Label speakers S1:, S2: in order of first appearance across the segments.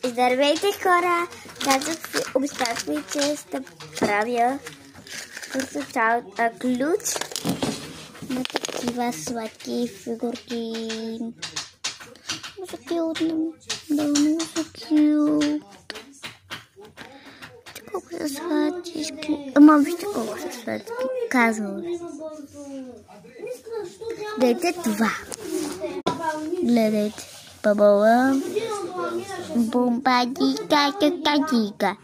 S1: Здравейте, хора! Обещах ви, че ще правя ключ на такива сладки фигурки. Много кютно. Да, много кют. Колко са сладчишки. Ама вижте колко са сладки. Казвам ви. Гледайте това. Гледайте. Бабала. Бомбадика, какадика.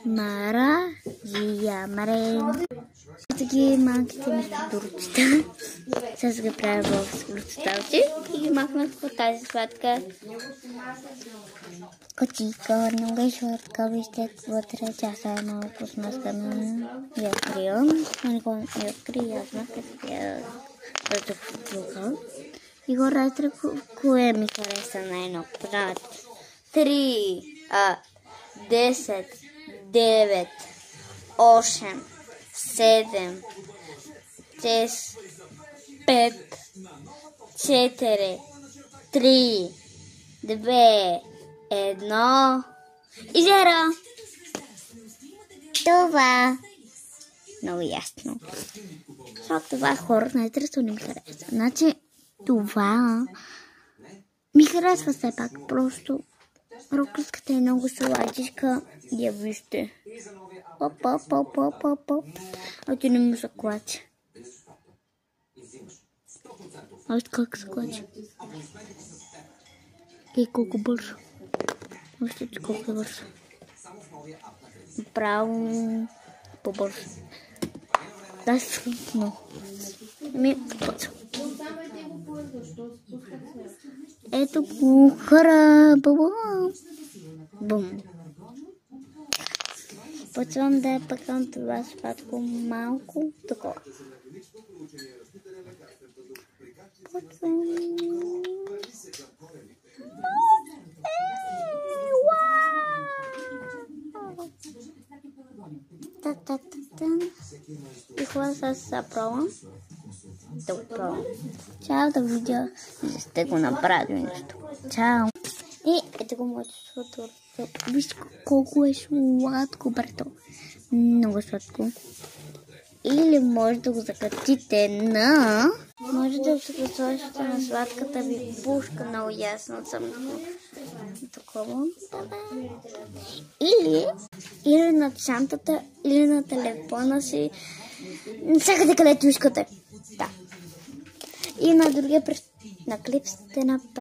S1: Мара, Зия, Марен. Таки малките ми турчета. Сега ги правя в ръцеталче и ги махнах по тази сладка котика. Много е сладка. Вижте вътре. Тя са е малко смаскана. Я откривам. Никога не открия. Аз знах къде я разуха. И хората, кое ми хареса най-много? 3, 10, 9, 8, 7, 6, 5, 4, 3, 2, 1 и 0. Това много ясно. Защото това хора най-тресто не ми хареса. Значи това ми харесва все пак. Просто рокърската е много сладичка. Я вижте. Оп. А ти не му се клаче. Още как се клаче. И колко бързо. Още колко е бързо. Право по-бързо. Да, много. Бързо. Ето го, хора. Бум. Почвам да я пъкам това сладко малко такова. И хора сега се пробвам. Да го пробвам. Чао, да видя, че сте го направили нещо. Чао. И ето го моето сладко. Вижте колко е сладко, брато. Много сладко. Или може да го закачите на... Може да се сложите на сладката ви пушка. Много ясно съм такова. Или на чантата, или на телефона си. Всякъде където искате. Да. И на другия на клип сте направили.